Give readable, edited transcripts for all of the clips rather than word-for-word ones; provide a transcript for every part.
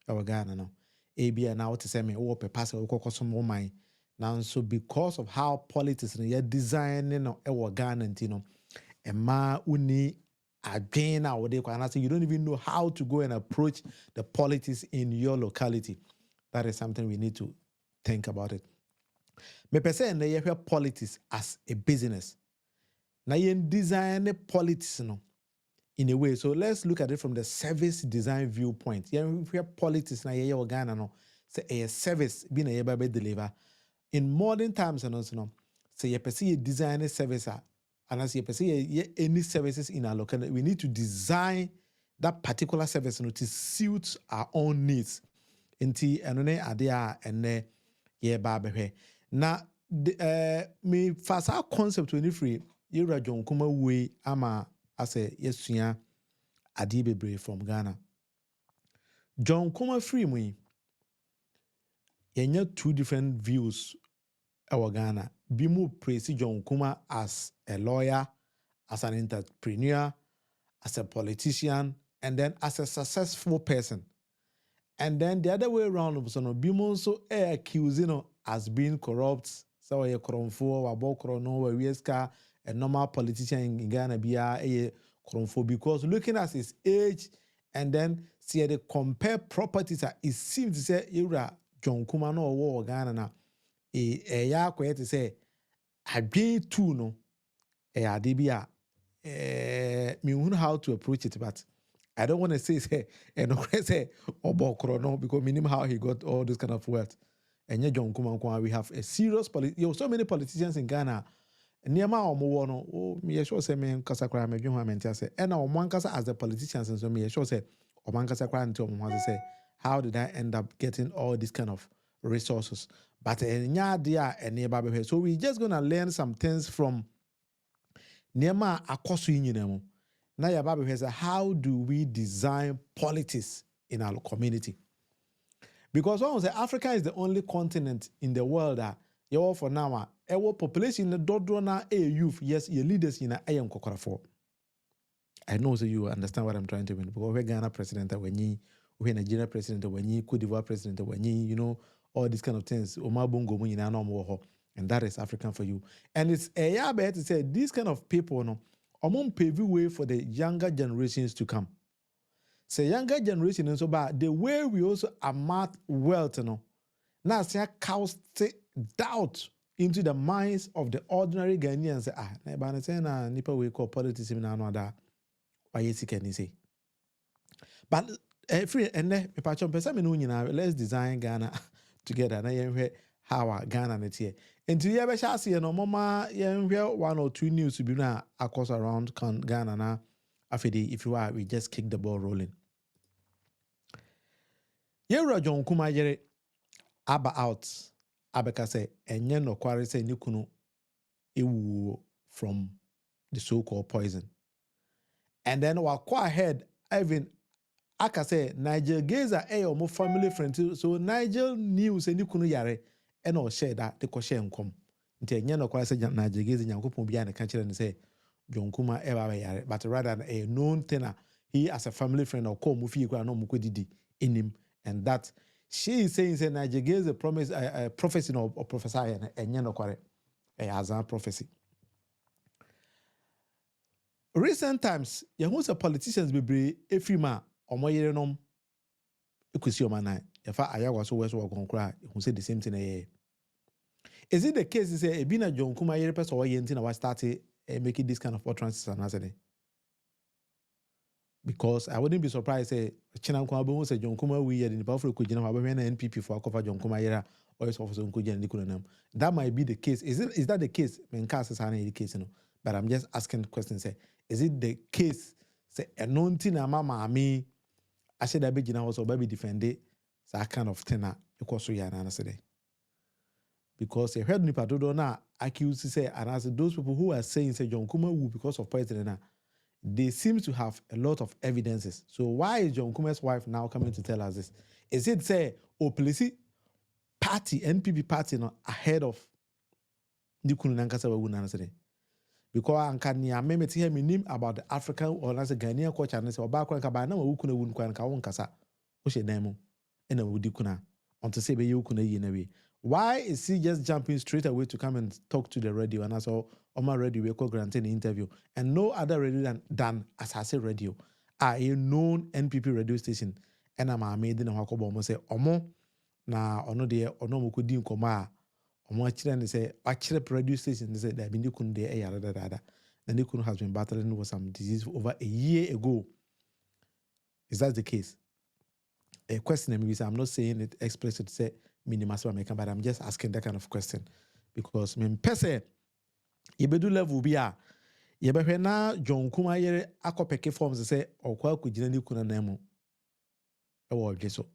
ɛwɔ Ghana no. Ebia na what say me wo pepa se wo kokoso mo man. Now so because of how politics no ye design no ɛwɔ Ghana ntino, ɛma uni again now they can say you don't even know how to go and approach the politics in your locality. That is something we need to think about it. Me pese and ye hwɛ politics as a business. Na yen design the politics no in a way. So let's look at it from the service design viewpoint. Yen hwɛ politics na ye Ghana no say a service be na ye ba be deliver. In modern times and also no say ye pese ye design a service and as you perceive any services in our locality, we need to design that particular service to suit our own needs. Inti enone adea ene ye ba behwe. Na me fasa concept when free yura John Kuma we ama ase yesua ade bebre from Ghana. John Kuma free me yenya two different views our Ghana. Bimu praise John Kuma as a lawyer, as an entrepreneur, as a politician, and then as a successful person. And then the other way around, so no Bimu so accusing as being corrupt, so a koromfo, wabokrono, wieska, a normal politician in Ghana be a koromfo, because looking at his age and then see they compare properties, it seems to say Ira John Kuma no war Ghana na ya to say adwen tu no ade bi me who know how to approach it, but I don't want to say and say obokro no because me know how he got all this kind of wealth. And yet John Kuma we have a serious so many politicians in Ghana. Niema omo no oh me sure say me kasa kra me dwen ho amenti say and omo ankasa as the politicians and so me sure say omo ankasa kra nti omo say how did I end up getting all this kind of resources? But so we just gonna learn some things from Niema akoso nyinamo. Now your Bible says how do we design politics in our community? Because one say Africa is the only continent in the world that you for now our population the dodro na a youth, yes, your leaders in a am kokorafo. I know so you understand what I'm trying to mean. Because we're Ghana president when you we're Nigeria president when you Cote d'Ivoire president when you know all these kind of things. And that is African for you. And it's a year better to say these kind of people no pave way for the younger generations to come. Say younger generation and so bad the way we also amass wealth no now say cast doubt into the minds of the ordinary Ghanaians. Na nipa we call politics na no that why you can say. But free and then let's design Ghana together. Na how Ghana net here. And to you shall see no mama one or two news to be na across around Ghana na afidi if you are we just kick the ball rolling. Yera John Kuma yere aba out abeka say enye no kware say ni kunu ewu from the so-called poison. And then we go ahead even aka say Nigel Gazer omo family friend too. So Nigel knew say ni kunu yare and or share that the ko share nkom. Nti enye no kware say Nigel Gazer nyankopon bia na ka kire ne say John Kuma eba yare, but rather a known thing he as a family friend or call Munufie kwa no mukudidi in him, and that she is saying say Nigel Gazer promise a prophecy or prophesy and enye no kware as a prophecy. Recent times, you know, some politicians be every man or more year nom. You could see your man. If I was so west work on cry, who said the same thing. Is it the case? Is a bina John Kuma year person or yentin I was started making this kind of utterances and answer. Because I wouldn't be surprised say China Kwabo say John Kuma we in the powerful Kujina NPP for cover John Kuma yera or his officer Kujan. That might be the case. Is that the case? Men cast the case, you know. But I'm just asking the question. Say, is it the case? Say, a non tina mama me. I said that Begina also baby defend it. That kind of thing. Because so yana say. Because a heard nipa dodo na accuse say and as those people who are saying say John Kuma will because of poison they seem to have a lot of evidences. So why is John Kuma's wife now coming to tell us this? Is it say police party NPP party no ahead of the Nankasa Wunanasade? Because Ankania Memeti hear me name about the African or as a Ghanaian culture and say, Obakwan Kabana, Ukuna Wunkan Kawan Kasa, Oshe Nemo. and a wudi kuna on to say be you kuna way. Why is he just jumping straight away to come and talk to the radio? And I saw on my radio we granted an interview, and no other radio than as I say radio are a known NPP radio station. And I'm made in a wakobo almost say omo na ono de ono mukudi nkoma omo achire ne say achire radio station say that bindi kun de e yara da. The Nikun has been battling with some disease for over a year ago. Is that the case? A question, I'm not saying it explicit say minimas American, but I'm just asking that kind of question because pese yebedu level be a yebehwe na John Kuma yere akopeke forms say okwa kujina Nikuna nemu. So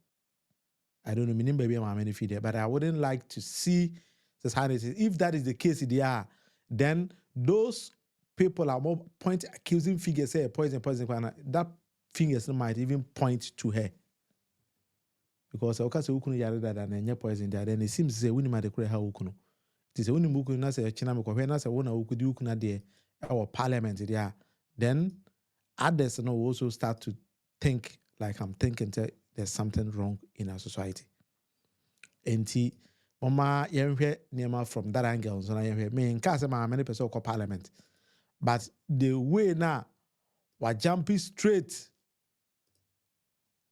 I don't know meaning baby I'm many feed but I wouldn't like to see this how it is. If that is the case, then those people are more point accusing figures say poison, that fingers might even point to her. Because okase ukunu yare that na poison there, then it seems to say we ma de kure ha ukunu. It is only ukunu na say china me ko na say wona ukudi ukuna there our parliament there. Then others no also start to think like I'm thinking there's something wrong in our society. Enti mama yenhwe niema from that angle so na yenhwe me nka say ma many person call parliament. But the way now we're jumping straight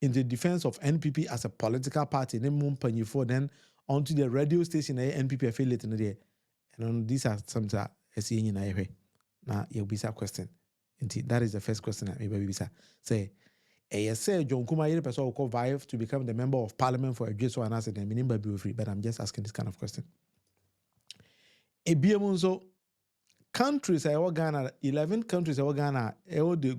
in the defense of NPP as a political party, then onto the radio station, NPP affiliate in there. And these are some that I see in a way. Now, you'll be a question. That is the first question that maybe say. Say John Kuma yere person will vive to become the member of parliament for a Jesu and answer them meaning be free. But I'm just asking this kind of question. Ebiemunso countries Ghana, 11 countries Ghana, have the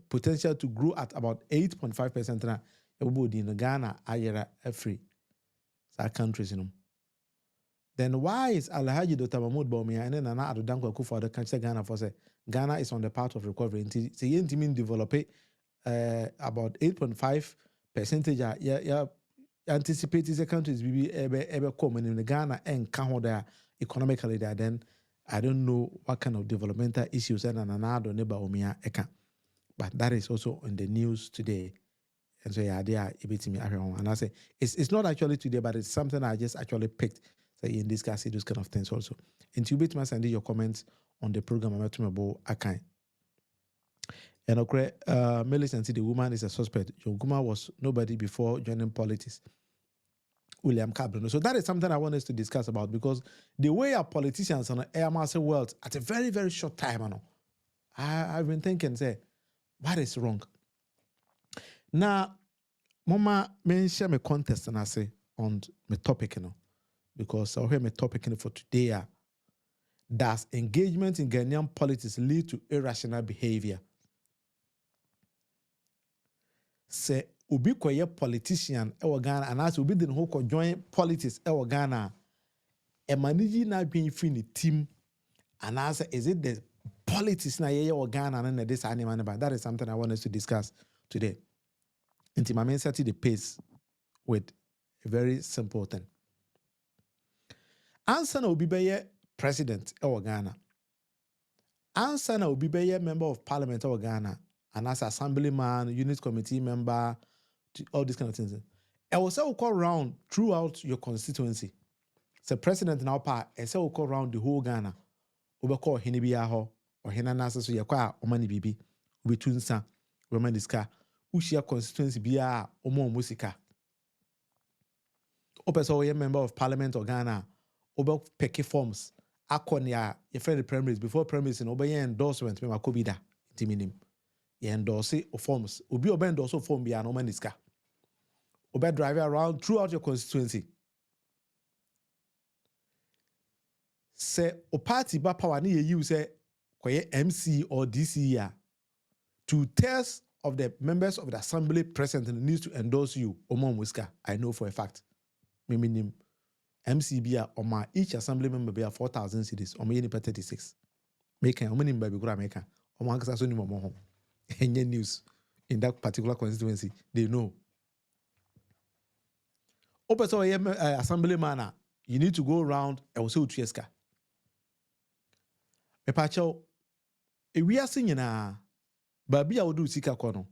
potential to grow at about 8.5% now. Everybody in Ghana are free. So countries, Then why is Alhaji Dr. Mahmoud Bawumia and then Nana Addo Dankwa Akufo the country Ghana for say Ghana is on the path of recovery? So you mean develop about 8.5%. Yeah, anticipate the countries be ever come in Ghana and count there economically there then. I don't know what kind of developmental issues and another neighbor Omia eka. But that is also in the news today. And so yeah, they are me and I say it's not actually today, but it's something I just actually picked in discussing those kind of things also. And you bit send your comments on the program I'm about Akai. And okay, Millicent said the woman is a suspect. John Kuma was nobody before joining politics. William Cabrino. So that is something I want us to discuss about because the way our politicians on the air master world at a very, very short time, I've been thinking, say, what is wrong? Now, Mama, me share my contest and I say on my topic, because I'll hear my topic for today. Does engagement in Ghanaian politics lead to irrational behavior? Say, ubi kwaye politician ewa Ghana and as ubi den ho ko join politics ewa Ghana e manage na being free ni team and as is it the politics na ye ewa Ghana and this animal but that is something I want us to discuss today. Inti my set the pace with a very simple thing. Answer na ubi beye president ewa Ghana. Answer na ubi beye member of parliament ewa Ghana and as assemblyman, unit committee member, all these kind of things. I will say call around throughout your constituency. So president now pa, I say call around the whole Ghana. Ube call Hinibiya ho or Hina Nasa so yakwa omani bibi. Ube tunsa, Roman diska. Ushia constituency biya omo musika. Ope so ye member of parliament or Ghana. Ube peke forms. Akonya ye friend primaries before primaries and obe ye endorsement me makobida. Intiminim. Ye endorse forms. Ubi obe endorse form biya no man diska. Obe drive around throughout your constituency. Say o party ba power ni you say kwaye MC or DC to test of the members of the assembly present needs to endorse you. Omo Muska, I know for a fact. Minim MCB or each assembly member be 4,000 cedis or maybe 36. Make a minim baby gura make or man kasa ni momo. Any news in that particular constituency, they know. Open so assembly manner, you need to go around and also Trieska. Me pacho, we are singing baby I will do sika kono.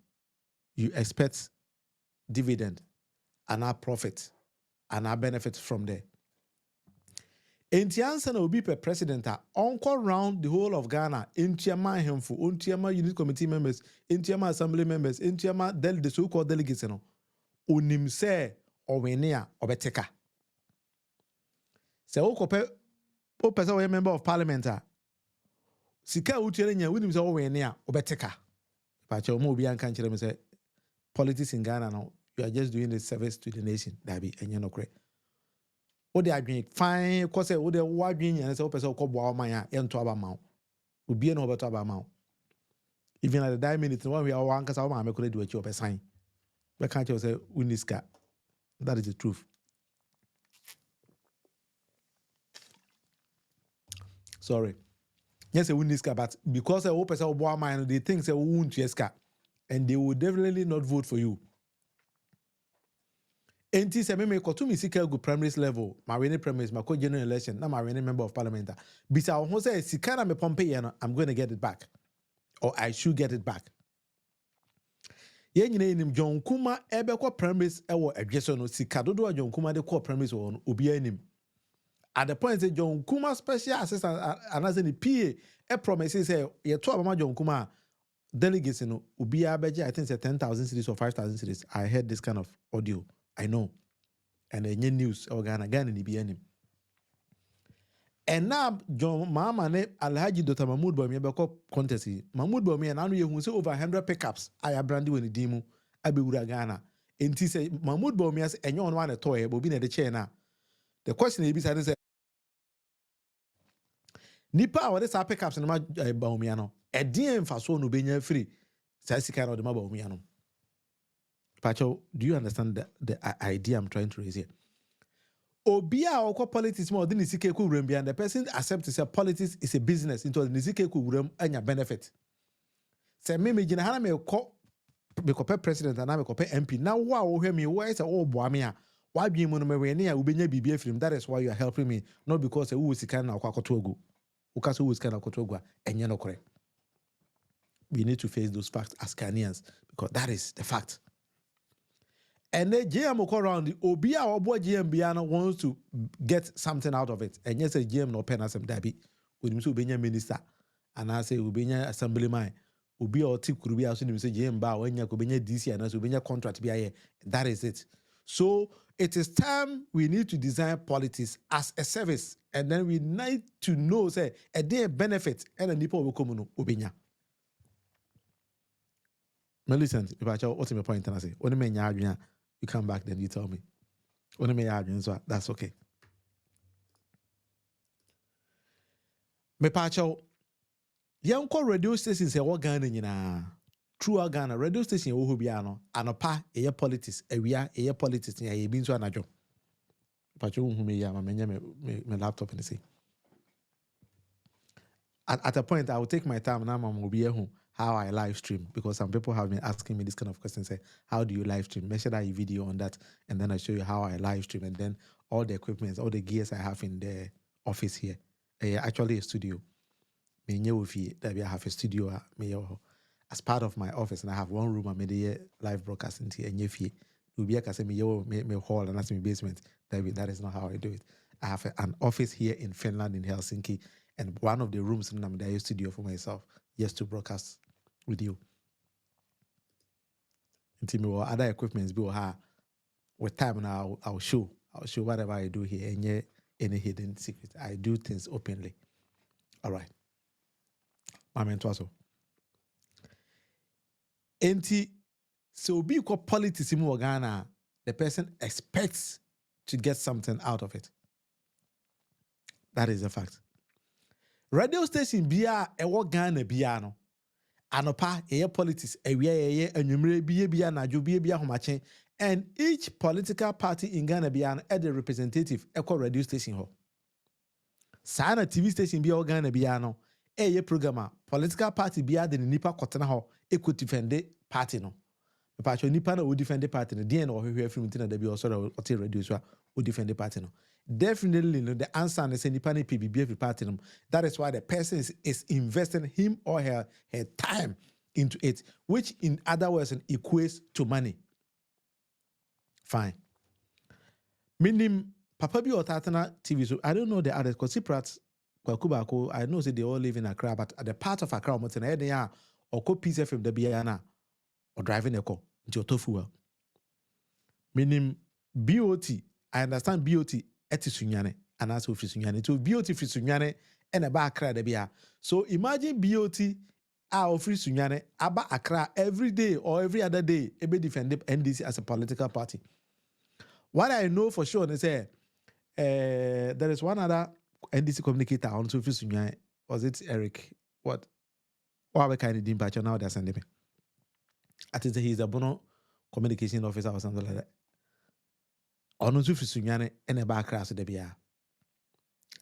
You expect dividend and our profit and our benefit from there. Enti ansa na obi per president onko round the whole of Ghana, entiama hemfo, entiama unit committee members, entiama assembly members, entiama the so-called delegates no. Onim se owene a obeteka. Se okope o person we member of parliament sika utiere nya wonim se owene a obeteka. Pa che omo obi anka nkyere me say politics in Ghana now, you are just doing the service to the nation. That be enye no kre. O de adwen fine cause o de wadwen yan say o person ko boa man a ento aba ma. Obi na obeto aba ma. Even at the die minute when we are one kasa o ma me kore di wachi o person. We can't just say uniska. That is the truth. Sorry. Yes, a uniska, but because a person o boa man, they think say won't yeska, and they will definitely not vote for you. Enti se me ko to me sika go primary level, my winning primaries, my general election, na my winning member of parliament. Bisa ho say sika na me pompe ye no, I'm going to get it back, or I should get it back. Ye nyina enim John Kuma ebe ko primaries e wo adweso no sika dodo a John Kuma de ko primaries wo no obi anim. At the point say John Kuma special assistant anase ni PA promise say ye to abama John Kuma delegates no obi abeje I think say 10,000 cedis or 5,000 cedis. I heard this kind of audio. I know. And any news or Ghana ni bi anim. And now John Mama ne Alhaji Dr. Mahmoud Bomi ebeko contest. Mahmoud Bomi and anu ye hu say over 100 pickups aya brandi when dimu abewura Ghana. Enti say Mahmoud Bomi as enyo on one toy bobi na de chair na. The question is say nipa what is our pickups na ma Bomi ano. Edin mfaso no benya free. Say sika na de ma Bomi ano. Pacho, do you understand the idea I'm trying to raise here? Obia or politics more than nisike ku wurem and the person accepts that politics is a business into the nisike ku wurem anya benefit. Say me gina hana me ko president and me ko MP. Now wa wo hwe me wo say oh boa me a wa dwen mu no me we ne a ubenya bibia film. That is why you are helping me, not because who sika na akwakoto ogu. Uka so who sika na akwakoto ogu enye no kore. We need to face those facts as Ghanaians because that is the fact. And then GM will around the Obia or boy GM Biano wants to get something out of it. And yes, a GM no pen as some dabi. With him to be minister. And I say Ubenya assemblyman. Ubi or tip could be as soon as GM ba when you could be DC and as Ubenya contract be. That is it. So it is time we need to design politics as a service. And then we need to know say a day benefit and a nipo will come Ubenya. Now listen, if I tell what's my point and I say, only me you come back, then you tell me. Only me so that's okay. Me pacho, young call radio stations a Ghana nyina. True Ghana radio station wo bia no anopa eye politics awia eye politics ya ye bi nso anajo. Pacho hu me ya ma me laptop and say. At a point I will take my time now I'm be here how I live stream because some people have been asking me this kind of question. Say, how do you live stream? Make sure that you video on that, and then I show you how I live stream, and then all the equipment, all the gears I have in the office here. Actually, a studio. I have a studio. As part of my office, and I have one room. I made a live broadcasting here. And if you be a me hall and that's my basement. That is not how I do it. I have an office here in Finland, in Helsinki, and one of the rooms in a studio for myself, just to broadcast with you. Or other equipments be with time now I'll show whatever I do here and any hidden secret. I do things openly. All right. My mentor so. So be called politics in Ghana, the person expects to get something out of it. That is a fact. Radio station bia ewo Ghana bia no. Anopa eye politics ewia eye anwumre bia na dwo bia homache, and each political party in Ghana bia no the representative equal radio station ho. Sana TV station bia Ghana bia no eye programmer political party bia de nipa kotena ho equal defend party no. Pacho nipa na wo defend party no dey na ohwehwe film tina da bia so da radio so wo defend party no. Definitely, no, the answer is nipa na PBB party no. That is why the person is investing him or her time into it, which in other words equates to money. Fine. Minim Papa bi or Tatana TV, so I don't know the others because Cyprats, Kwakubako, I know that they all live in Accra, but at the part of Accra, Montana, they are or co piece from the Biana or driving a car into Tofu. Minim BOT, I understand BOT etisunyane and also frisunyane. So BOT frisunyane and a back Accra de Bia. So imagine BOT our frisunyane aba Accra every day or every other day, ebe defend NDC as a political party. What I know for sure is there is one other NDC communicator on Sophie Sunya. Was it Eric? What? What kind of dimpatch now they're sending me? I think he's a bono communication officer or something like that. On Sophie Sunya and a back class de Bia.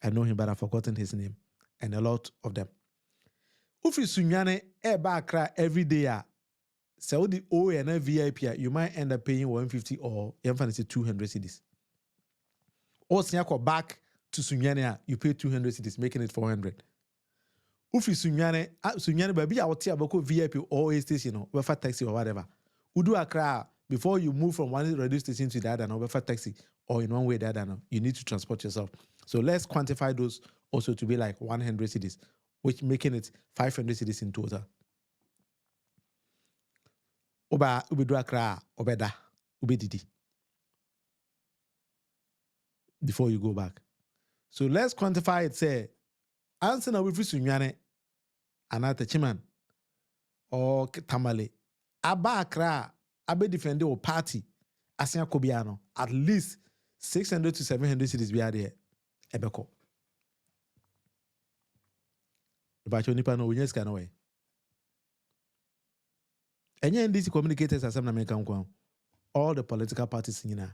I know him, but I've forgotten his name. And a lot of them. Ufi Sunyane e back every day. So the O and a VIP, you might end up paying 150 or 200 cedis. Or Siako back to Sunyane, you pay 200 cedis, making it 400. Ufi Sunyane, baby, I will tell about VIP or a station or for taxi or whatever. Udu Accra, before you move from one radio station to the other, or for taxi or in one way or the other, you need to transport yourself. So let's quantify those also to be like 100 cedis, which making it 500 cedis in total. Oba ubedu Accra, obeda, ubedidi. Before you go back. So let's quantify it, say, answer na wifi Sunyane, anata chiman, or tamale, aba Accra, abe defende o party, asia kobiano, at least 600 to 700 cities be there, ebeko. Ibacho nipa no unyeska no way. Enye NDC communicators asem na meka nkwa. All the political parties nyina.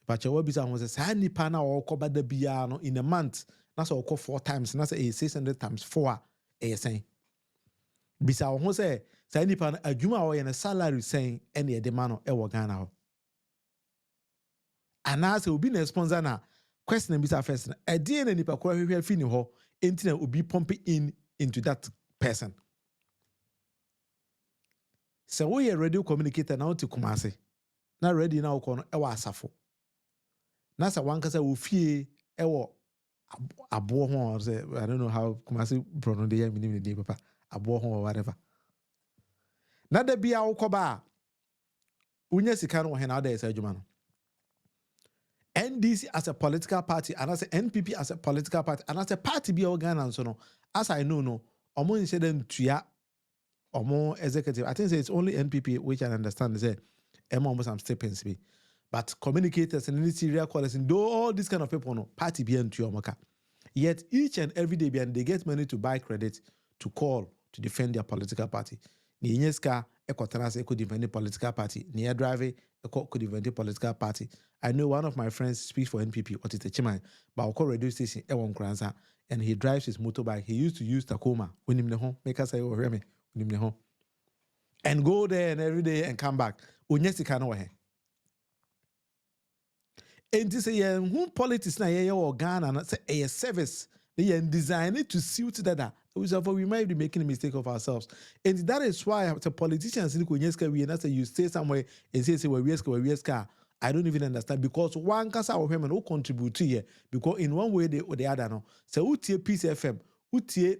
Ibacho wa bisa ho say sa nipa na okoba da bia no in a month, na so okọ 4 times, na say 600 times 4 sen. Bisa ho say sa nipa na adwuma wo ye na salary sen ene ye de ma no e wo Ghana ho. Ana say obi na sponsor na question bisa first na e dey na nipa kwa hwehwe afi ni ho enti na obi pump in into that person. So we are radio communicator now to Kumasi. Na ready na ukono ewa asafo. Na sa wankasa wo fie ewo abo ho say I don't know how Kumasi pronounce the name the papa. Abo ho or whatever. Na da bia ukoba unya sika no he na da esa adwuma no. NDC as a political party and as a NPP as a political party and as a party be organ so no as I know no omo nse dem tua omo executive. I think it's only NPP which I understand is almost some stipends be. But communicators and any serial callers and all these kind of people no party be into your maka. Yet each and every day they get money to buy credit to call to defend their political party. Ni inyeska ekotanase could defend the political party. Ni drive could defend the political party. I know one of my friends speaks for NPP, what is the chairman, but I'll call radio station Ewon Kranza, and he drives his motorbike. He used to use Tacoma when him the home, make us say, oh, hear me, when him the home. And go there and every day and come back. Unyesi kano he. And this who politics na ye or Ghana na say a service. They design it to suit that. We might be making a mistake of ourselves. And that is why the politicians in Kunyeska we and say you stay somewhere and say we I don't even understand because one kasa of women who contribute to here because in one way or the other no. So utie Peace FM, utie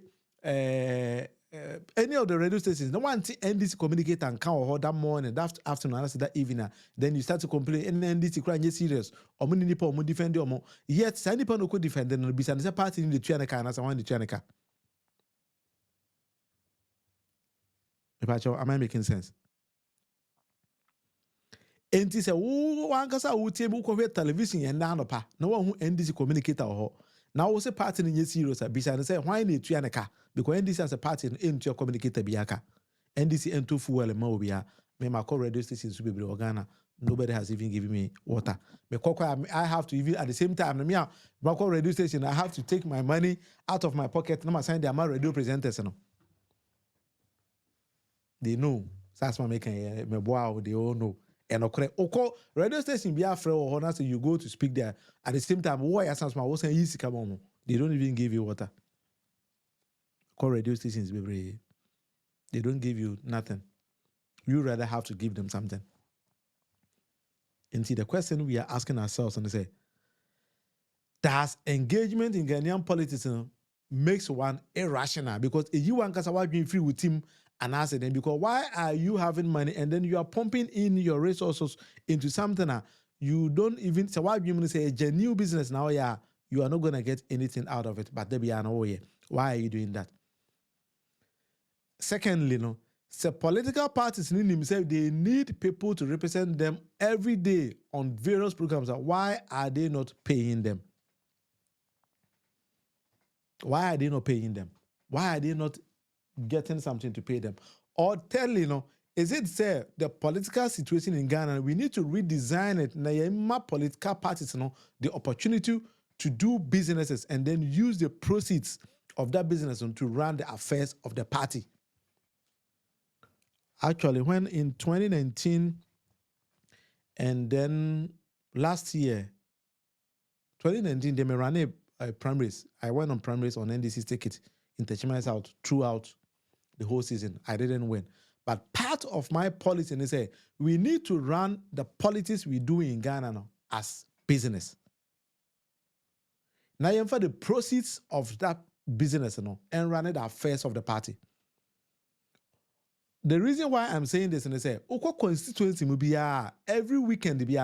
any of the radio stations, no one NDC communicate and count that morning, that afternoon, that evening. Then you start to complain, and NDC crying serious. Or many people will defend you. Yet, some people could defend them. Be some party in the Chianaka and as I want the Chianaka. Am I making sense? And this one kasa utie buko television and now pa. No one who NDC communicator or now was a party in your serious. Bisa say why need Chianaka. Because NDC as a party into your communicator biaka. NDC and too fuel and mobia. Me my call radio stations to be Ghana. Nobody has even given me water. I have to even at the same time. My call radio station. I have to take my money out of my pocket. No, I sign the amount radio presenters. No, they know. That's my making me wow. They all know. And okay, radio station be afraid or honor. So you go to speak there at the same time. Why I sound small? What's easy come on? They don't even give you water. Call radio stations, baby. They don't give you nothing. You rather have to give them something. And see, the question we are asking ourselves and say, does engagement in Ghanaian politics makes one irrational? Because if you want to be free with him and ask them, because why are you having money and then you are pumping in your resources into something that you don't even say, why you say a genuine business now, yeah, you are not going to get anything out of it, but there be an way. Why are you doing that? Secondly, so political parties in themselves, they need people to represent them every day on various programs. Why are they not paying them? Why are they not paying them? Why are they not getting something to pay them? Or tell, is it say the political situation in Ghana, we need to redesign it. Now, political parties, the opportunity to do businesses and then use the proceeds of that business to run the affairs of the party. Actually, when in 2019 and then last year, 2019, they may run a primaries. I went on primaries on NDC's ticket in Techima South throughout the whole season. I didn't win. But part of my policy is say we need to run the politics we do in Ghana now as business. Now, for the proceeds of that business and run the affairs of the party. The reason why I'm saying this is say, constituency will be every weekend be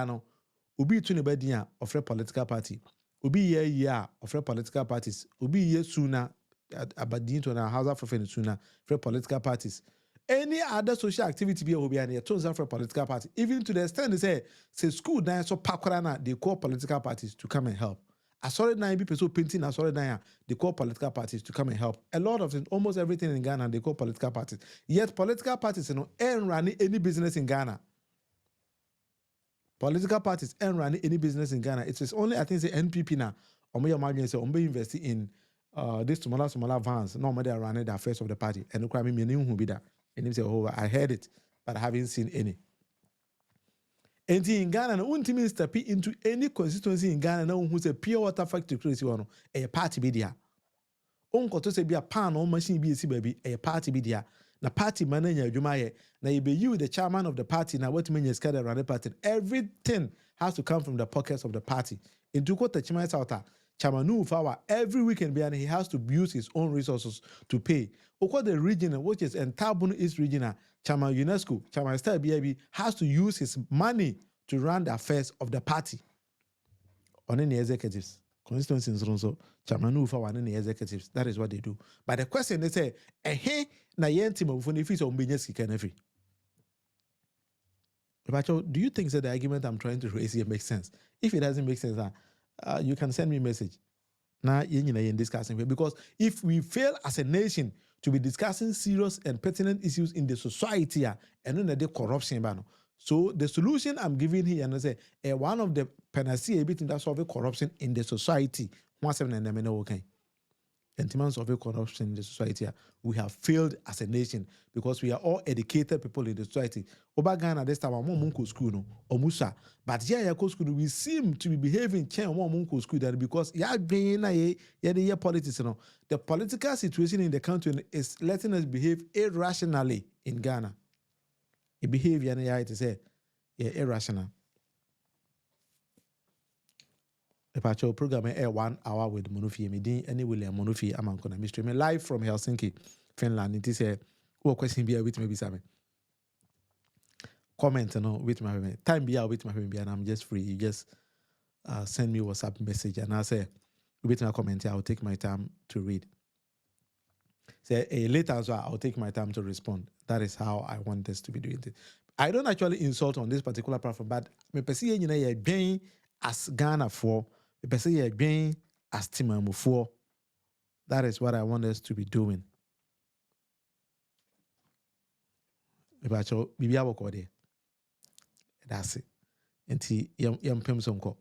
ubi to the of a political party. Ubi year of a political parties. Ubi year sooner abadin to a house of sooner for political parties. Any other social activity be obi and turns out for political party. Even to the extent they say school now so pakorana they call political parties to come and help. I saw it 9 people so painting. I saw it now. They call political parties to come and help. A lot of things, almost everything in Ghana, they call political parties. Yet political parties, ain't running any business in Ghana. Political parties ain't running any business in Ghana. It is only, I think, the NPP now. Or imagine say, investing in this smaller vans. No, they are running the affairs of the party. And look, I mean, who be that? And they say, oh, I heard it, but I haven't seen any. And in Ghana, no one step into any constituency in Ghana, no who's a pure water factory crazy one, a party be there. Unko to say be a pan or machine be a baby, a party be there. Na party manager, Jumaye, na you be you, the chairman of the party, now what mean you scared around the party. Everything has to come from the pockets of the party. In Duko Techima South, Chairman Munufie, every weekend, he has to use his own resources to pay. Oko the region, which is Entabun East Regional, Chairman UNESCO, Chairman Star BIB, has to use his money to run the affairs of the party. On any executives, constituencies, also, Chairman Munufie and any executives, that is what they do. But the question they say, hey, na yentim of Munufie on business can every. Do you think that the argument I'm trying to raise here makes sense? If it doesn't make sense, you can send me a message. Now, you're discussing because if we fail as a nation to be discussing serious and pertinent issues in the society, and then the corruption, so the solution I'm giving here, and I say, one of the panacea between that solve corruption in the society, in terms of corruption in the society, we have failed as a nation because we are all educated people in the society. Oba Ghana this time, school no, omusa. But here, school we seem to be behaving school that because the politics, the political situation in the country is letting us behave irrationally in Ghana. A behavior, it is irrational. The Pacho program air 1 hour with Munufie. Me any William Munufie. I'm gonna be streaming live from Helsinki, Finland. It is a question be with me, Sammy. Comment with my time be with my baby, and I'm just free. You just send me WhatsApp message, and I say with my comment. I'll take my time to read. Say later as well, I'll take my time to respond. That is how I want this to be doing it. I don't actually insult on this particular platform, but me perceive you're being as Ghana for. Again as Timamu. That is what I want us to be doing. That's it. Enti yam pem sonko.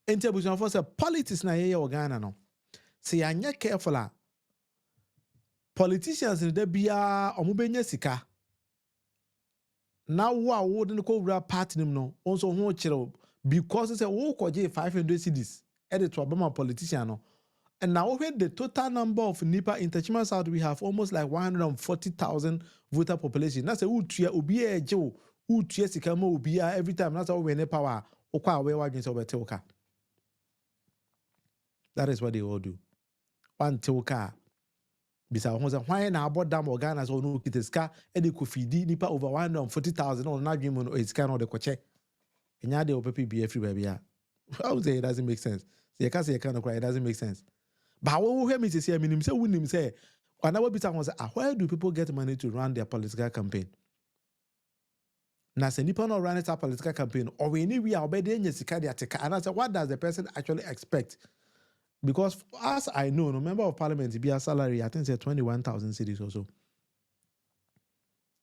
Enti abusuan for say politics na ye Ghana no. Say anya careful politicians in the bia omubenya sika. Now wo de ko wura party nim no. Also ho kire because it's a wo koje 500 cedis. Edit to Obama politician no. And now when the total number of NIPA in Techima South, we have almost like 140,000 voter population. That's a utia ubi ejo Who ties kama ubia every time that's how we ne power okwa we wadwen so bete oka. That is what they all do. One oka bisa ho say why na abodam organa so no kiteska e de kofidi nipa over 140,000 on na dwen mu no esika no de koche. Enya de opepi be every baby a. I would say it doesn't make sense. So you can't say you can't cry, it doesn't make sense. But what we hear me say, I mean, say, when say, when I will be talking, where do people get money to run their political campaign? Now, say, Nippon not run a political campaign, or we need we are obeying the and I say, what does the person actually expect? Because as I know, no member of parliament be a salary, I think say 21,000 cedis or so.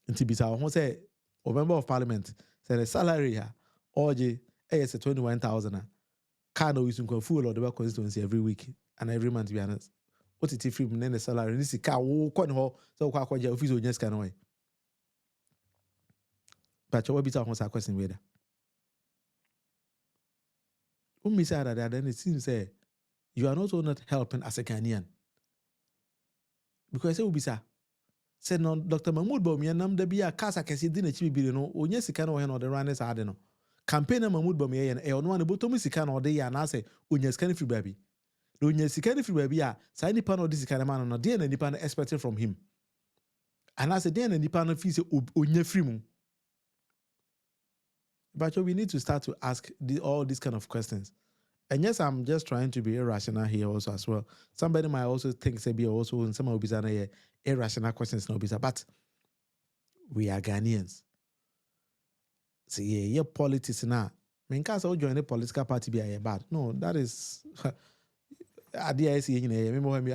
And to be say, a member of parliament say the salary here, or say 21,000. Car no use full or the constituency every week and every month, to be honest. What it free then the salary? This is car who can ho so kwa office or just can away. But you will be talking about question whether. Me say that then it seems say you are also not helping as a Ghanaian. Because say will be sir. Say no Dr. Mahmoud Bawumia nam da bia kasa kesi di na chibi bi no onye sika no he no the runners ade no. Campaign Mahmoud Bawumia e ono na botomu sika no de ya na say onye sika free baby. Onye sika free baby a say nipa no de sika na man no de na nipa no expecting from him. And I said then na nipa no feel say onye free mu. But we need to start to ask all these kind of questions. And yes, I'm just trying to be irrational here also as well. Somebody might also think say be also in some of these irrational questions no bisa, but we are Ghanaians. So yeah, politics now. I mean, can't join a political party be bad. No, that is I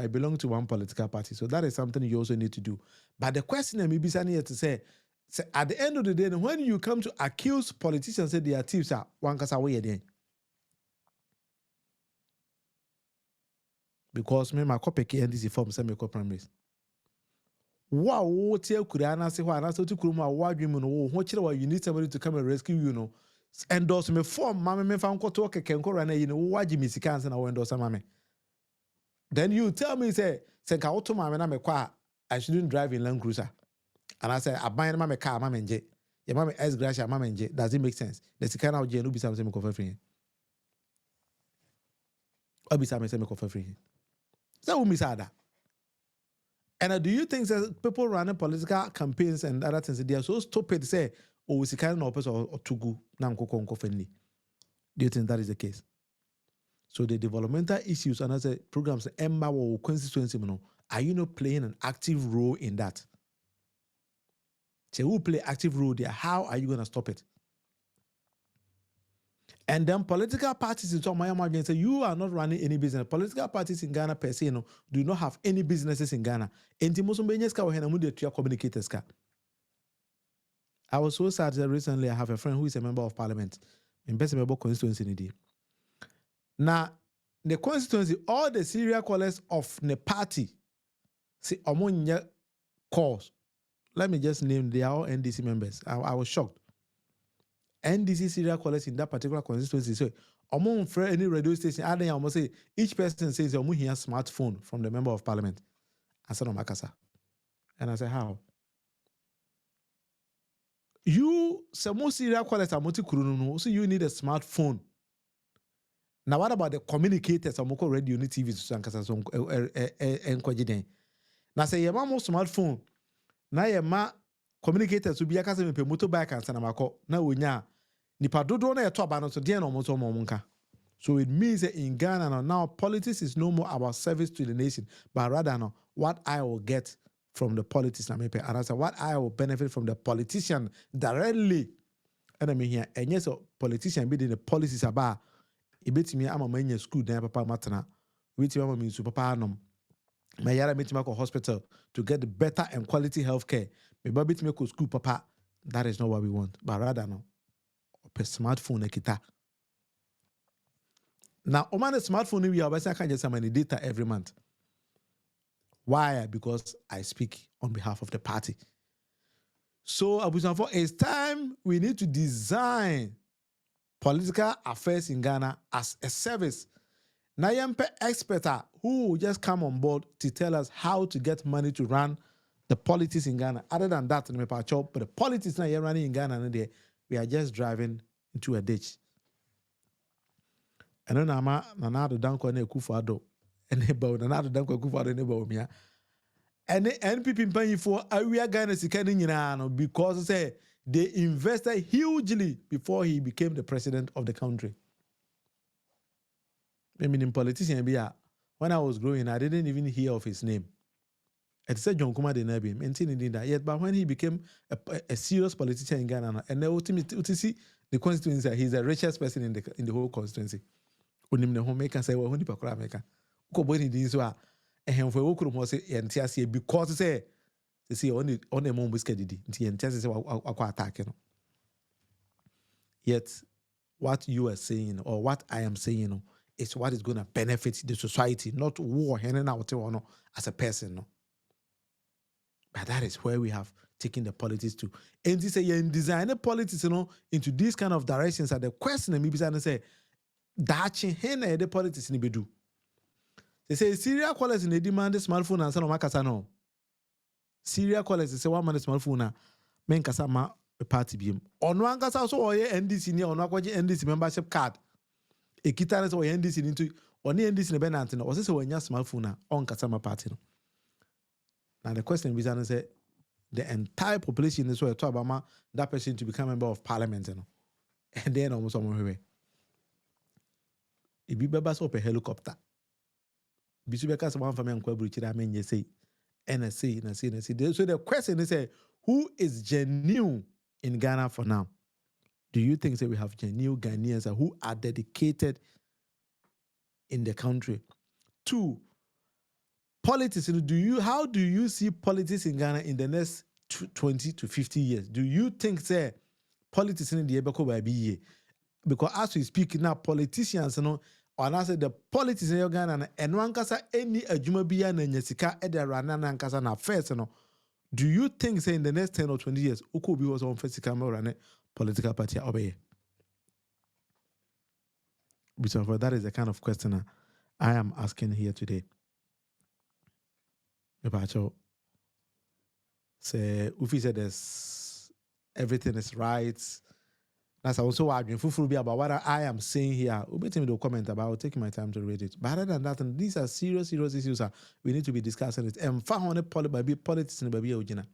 belong to one political party, so that is something you also need to do. But the question I may be saying here to say at the end of the day, when you come to accuse politicians say their thieves are one kasa way again. Because me my copy NDC form say me primaries. Wow, tell Kurana say why so to Kuruma wadwim no wo ho you need somebody to come and rescue you no. Endorse me form mama me fa nko to kekenko rana yi no wagi me sika ansa na wo endorse mama. Then you tell me say ka auto mama na me kwa I shouldn't drive in Land Cruiser. And I say, I buy my car, mama nje. Your mama S gracia, mama nje. Does it make sense? The sika na oje no be something me cover free. Or be something me cover free. So we miss that. And do you think that people running political campaigns and other things they are so stupid to say, oh, we sika na opes or tugu na nkoko nkofenli? Do you think that is the case? So the developmental issues and other programs, Emma or constituency, are you not playing an active role in that? So who play active role there? How are you going to stop it? And then political parties in Myanmar say you are not running any business. Political parties in Ghana per se do not have any businesses in Ghana. I was so sad that recently I have a friend who is a member of parliament in Best Member constituency. Now, the constituency, all the serial callers of the party, see among calls. Let me just name, they are all NDC members. I was shocked. NDC serial callers in that particular constituency. So, among any radio station, I almost say each person says, "I'm here smartphone from the member of parliament." I said, "Makasa," and I said, "How?" You, some serial callers are multi-kurunu, so you need a smartphone. Now, what about the communicators? I'm going radio, TV, so now say your mom smartphone. Now your ma communicators will be a cousin with a motorbike and sanamako. Now we nya nipa dodo na yeto abano so dey na omoto omonka. So it means that in Ghana now politics is no more about service to the nation, but rather now what I will get from the politics na mepe. And I say what I will benefit from the politician directly. And I mean here, and yes, politician be the policies about it bet me ama manya school then papa matana. Wait mama mean super papa anom. My yara meet me go hospital to get better and quality healthcare. Me baby me go school papa. That is not what we want. But rather no, a smartphone ekita. Now, on my smartphone we are can't get some money data every month. Why? Because I speak on behalf of the party. So Abusanfo, it's time we need to design political affairs in Ghana as a service. Nayempe expert who will just come on board to tell us how to get money to run the politics in Ghana. Other than that, but the politics now you're running in Ghana, we are just driving into a ditch. And then I'm Nana Danko and Kufado, and about Nana Danko Kufado and about me. And the NPP paying for we are Ghana because they invested hugely before he became the president of the country. I mean, in politician, when I was growing, I didn't even hear of his name. It said John Kuma de Nebi, maintaining that yet, but when he became a serious politician in Ghana, and the ultimate see the constituency, he's the richest person in the whole constituency. Unim the homemaker say, well, who the pakra maker? Ukoboni din so a ehem for okuru mo say entiase because say on the mom biscuit didi. Nti entiase say akwa attack no. Yet what you are saying or what I am saying is what is going to benefit the society, not war hanging out as a person. No. But that is where we have taken the politics to. And they say you design the politics into these kind of directions. And the question maybe say that the politics in do. They say serial callers in the demand the smartphone and son of Makasano. Serial callers they say one man smartphone men kasama a party beam. On one case also or NDC near on NDC membership card. A guitarist or NDC into on the NDC in Benantin or this when your smartphone on Kasama party. Now the question is say the entire population is where to Obama that person to become a member of parliament, and then almost someone away. If you bebas up a helicopter, Bisubeka one family and Kwabri, I mean, you say NSC. So the question is who is genuine in Ghana for now? Do you think that we have genuine Ghanaians who are dedicated in the country? 2, politics. How do you see politics in Ghana in the next 20 to 50 years? Do you think say politics in the Ebeko by be? Because as we speak now, politicians, and I say the politics in Ghana and one kasa any adwuma biya na nyesika e de rana na nkasa na first do you think say in the next 10 or 20 years uko bi was on first camera run political party obey? Because that is the kind of question I am asking here today. Say Ufi said everything is right. That's also what about what I am saying here. Ubeti me the comment about. I'll take my time to read it. But other than that, these are serious issues. We need to be discussing it. And found politics in the baby original.